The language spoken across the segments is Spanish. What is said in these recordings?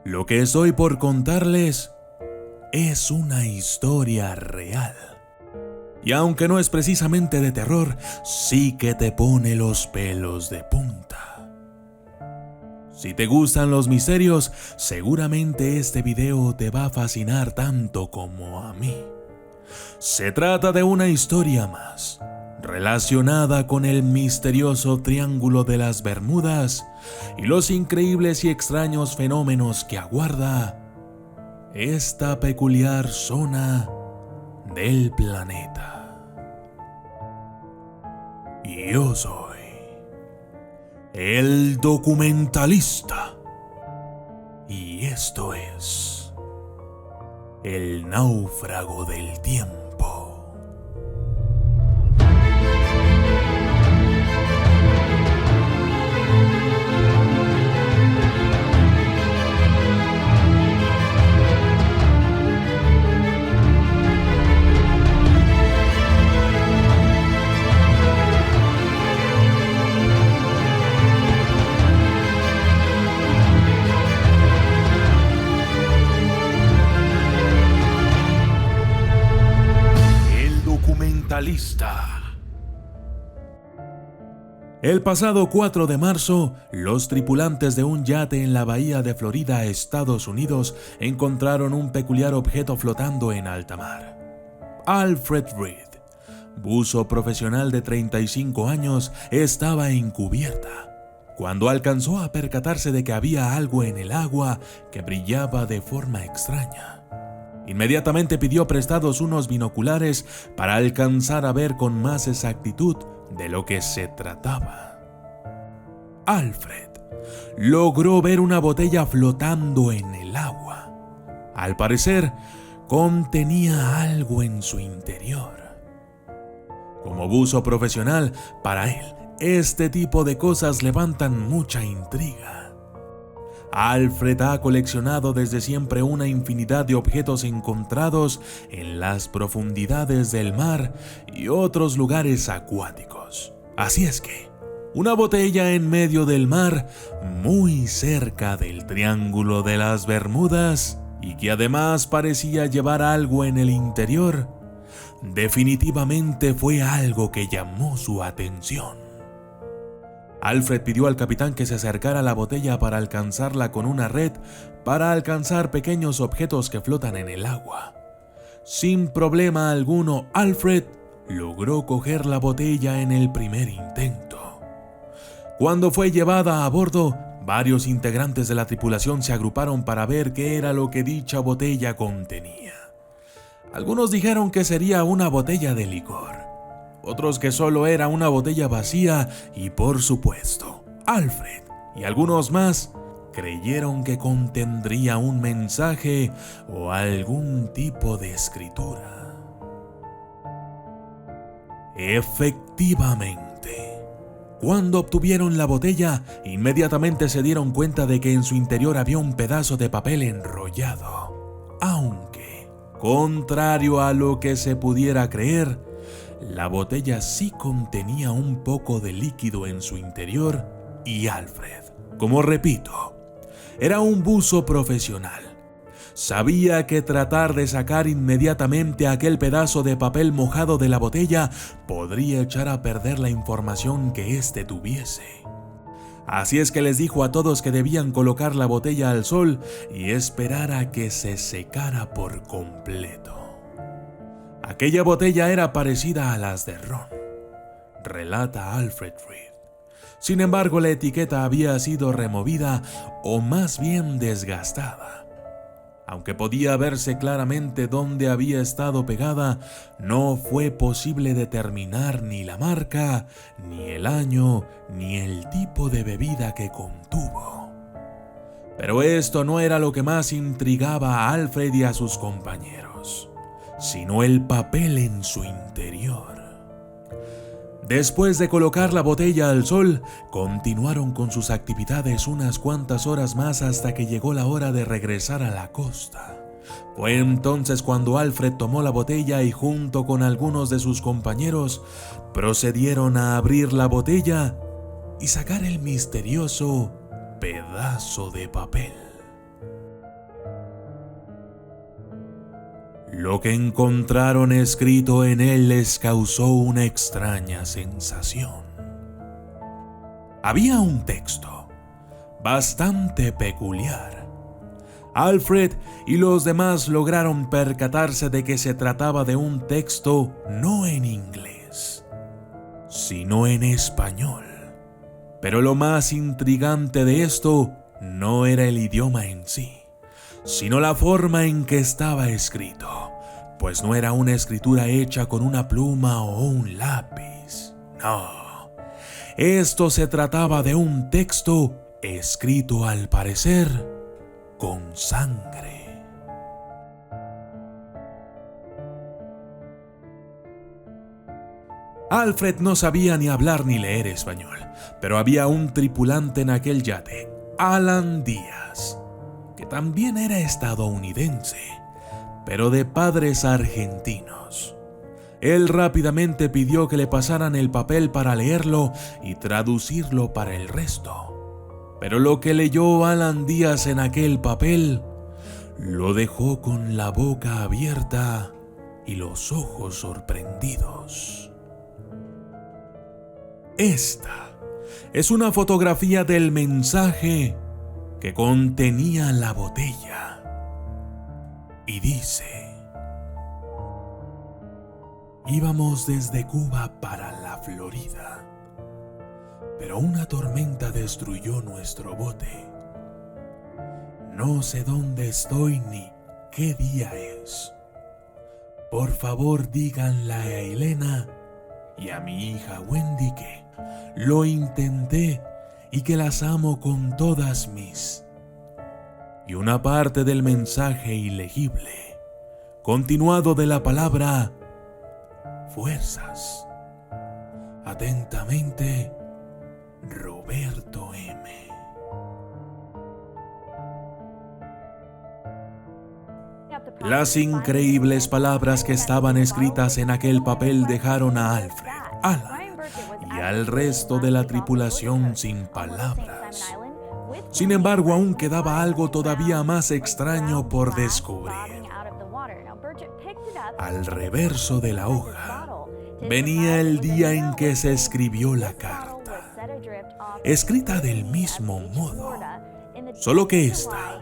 Lo que estoy por contarles es una historia real. Y aunque no es precisamente de terror, sí que te pone los pelos de punta. Si te gustan los misterios, seguramente este video te va a fascinar tanto como a mí. Se trata de una historia más, relacionada con el misterioso Triángulo de las Bermudas y los increíbles y extraños fenómenos que aguarda esta peculiar zona del planeta. Y yo soy el documentalista. Y esto es El náufrago del tiempo. El pasado 4 de marzo, los tripulantes de un yate en la bahía de Florida, Estados Unidos, encontraron un peculiar objeto flotando en alta mar. Alfred Reed, buzo profesional de 35 años, estaba en cubierta cuando alcanzó a percatarse de que había algo en el agua que brillaba de forma extraña. Inmediatamente pidió prestados unos binoculares para alcanzar a ver con más exactitud de lo que se trataba. Alfred logró ver una botella flotando en el agua. Al parecer, contenía algo en su interior. Como buzo profesional, para él, este tipo de cosas levantan mucha intriga. Alfred ha coleccionado desde siempre una infinidad de objetos encontrados en las profundidades del mar y otros lugares acuáticos. Así es que, una botella en medio del mar, muy cerca del Triángulo de las Bermudas, y que además parecía llevar algo en el interior, definitivamente fue algo que llamó su atención. Alfred pidió al capitán que se acercara a la botella para alcanzarla con una red para alcanzar pequeños objetos que flotan en el agua. Sin problema alguno, Alfred logró coger la botella en el primer intento. Cuando fue llevada a bordo, varios integrantes de la tripulación se agruparon para ver qué era lo que dicha botella contenía. Algunos dijeron que sería una botella de licor. Otros que solo era una botella vacía y, por supuesto, Alfred y algunos más creyeron que contendría un mensaje o algún tipo de escritura. Efectivamente, cuando obtuvieron la botella, inmediatamente se dieron cuenta de que en su interior había un pedazo de papel enrollado. Aunque, contrario a lo que se pudiera creer, la botella sí contenía un poco de líquido en su interior y Alfred, como repito, era un buzo profesional. Sabía que tratar de sacar inmediatamente aquel pedazo de papel mojado de la botella podría echar a perder la información que éste tuviese. Así es que les dijo a todos que debían colocar la botella al sol y esperar a que se secara por completo. Aquella botella era parecida a las de ron, relata Alfred Reed. Sin embargo, la etiqueta había sido removida o más bien desgastada. Aunque podía verse claramente dónde había estado pegada, no fue posible determinar ni la marca, ni el año, ni el tipo de bebida que contuvo. Pero esto no era lo que más intrigaba a Alfred y a sus compañeros, sino el papel en su interior. Después de colocar la botella al sol, continuaron con sus actividades unas cuantas horas más hasta que llegó la hora de regresar a la costa. Fue entonces cuando Alfred tomó la botella y junto con algunos de sus compañeros procedieron a abrir la botella y sacar el misterioso pedazo de papel. Lo que encontraron escrito en él les causó una extraña sensación. Había un texto bastante peculiar. Alfred y los demás lograron percatarse de que se trataba de un texto no en inglés, sino en español. Pero lo más intrigante de esto no era el idioma en sí, sino la forma en que estaba escrito, pues no era una escritura hecha con una pluma o un lápiz. No, esto se trataba de un texto escrito al parecer con sangre. Alfred no sabía ni hablar ni leer español, pero había un tripulante en aquel yate, Alan Díaz, que también era estadounidense, pero de padres argentinos. Él rápidamente pidió que le pasaran el papel para leerlo y traducirlo para el resto. Pero lo que leyó Alan Díaz en aquel papel lo dejó con la boca abierta y los ojos sorprendidos. Esta es una fotografía del mensaje que contenía la botella y dice: íbamos desde Cuba para la Florida, pero una tormenta destruyó nuestro bote. No sé dónde estoy ni qué día es. Por favor, díganle a Elena y a mi hija Wendy que lo intenté y que las amo con todas mis... Y una parte del mensaje ilegible, continuado de la palabra fuerzas. Atentamente, Roberto M. Las increíbles palabras que estaban escritas en aquel papel dejaron a Alfred, Alan y al resto de la tripulación sin palabras. Sin embargo, aún quedaba algo todavía más extraño por descubrir. Al reverso de la hoja venía el día en que se escribió la carta, escrita del mismo modo, solo que esta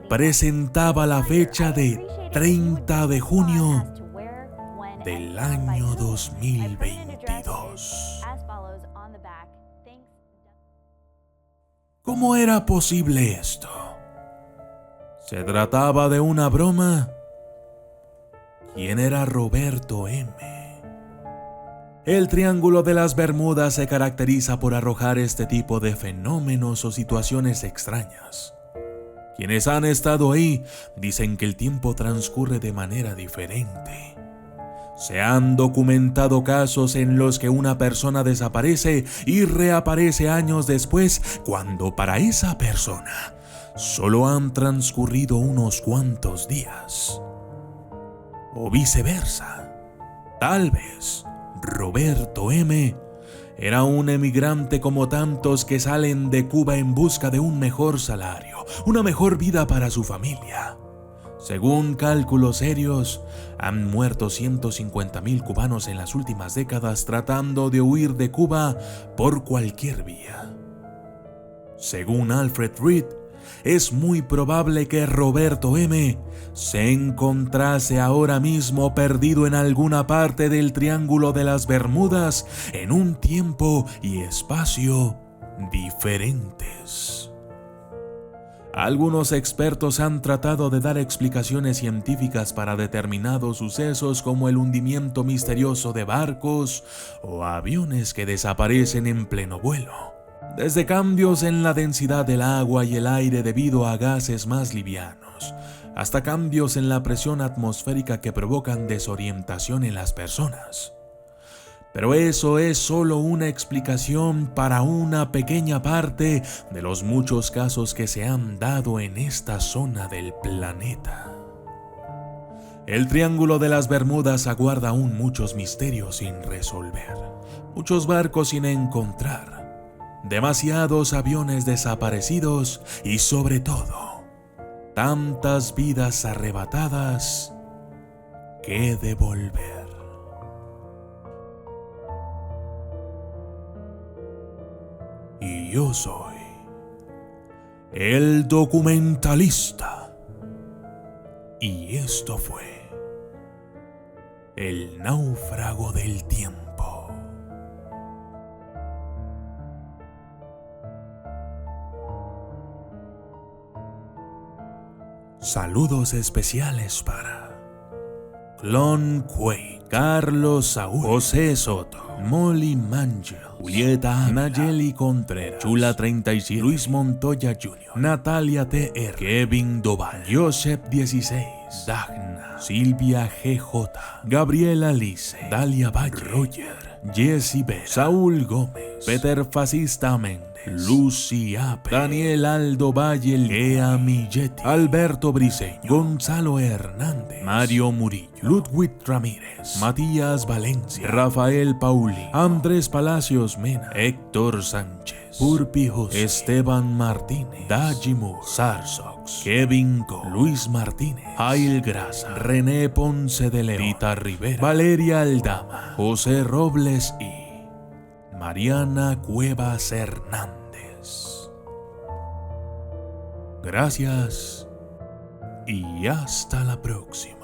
presentaba la fecha de 30 de junio del año 2022. ¿Cómo era posible esto? ¿Se trataba de una broma? ¿Quién era Roberto M? El Triángulo de las Bermudas se caracteriza por arrojar este tipo de fenómenos o situaciones extrañas. Quienes han estado ahí dicen que el tiempo transcurre de manera diferente. Se han documentado casos en los que una persona desaparece y reaparece años después, cuando para esa persona solo han transcurrido unos cuantos días. O viceversa. Tal vez Roberto M. era un emigrante como tantos que salen de Cuba en busca de un mejor salario, una mejor vida para su familia. Según cálculos serios, han muerto 150,000 cubanos en las últimas décadas tratando de huir de Cuba por cualquier vía. Según Alfred Reed, es muy probable que Roberto M. se encontrase ahora mismo perdido en alguna parte del Triángulo de las Bermudas en un tiempo y espacio diferentes. Algunos expertos han tratado de dar explicaciones científicas para determinados sucesos, como el hundimiento misterioso de barcos o aviones que desaparecen en pleno vuelo. Desde cambios en la densidad del agua y el aire debido a gases más livianos, hasta cambios en la presión atmosférica que provocan desorientación en las personas. Pero eso es solo una explicación para una pequeña parte de los muchos casos que se han dado en esta zona del planeta. El Triángulo de las Bermudas aguarda aún muchos misterios sin resolver, muchos barcos sin encontrar, demasiados aviones desaparecidos y, sobre todo, tantas vidas arrebatadas que devolver. Y yo soy el documentalista. Y esto fue El náufrago del tiempo. Saludos especiales para Clon Quay, Carlos Saúl, José Soto, Molly Mangel, Julieta, Nayeli Contreras, Chula 37, Luis Montoya Jr., Natalia TR, Kevin Doval, Joseph 16, Dagna, Silvia GJ, Gabriela Lice, Dalia Valle, Roger, Jessy B, Saúl Gómez, Peter Fascista Méndez, Lucy Ape, Daniel Aldo Valle, Lea Milletti, Alberto Briceño, Gonzalo Hernández, Mario Murillo, Ludwig Ramírez, Matías Valencia, Rafael Pauli, Andrés Palacios Mena, Héctor Sánchez, Purpi José, Esteban Martínez, Dajimur, Sarsox, Kevin Go, Luis Martínez, Jail Grasa, René Ponce de León, Rita Rivera, Valeria Aldama, José Robles y Mariana Cuevas Hernández. Gracias y hasta la próxima.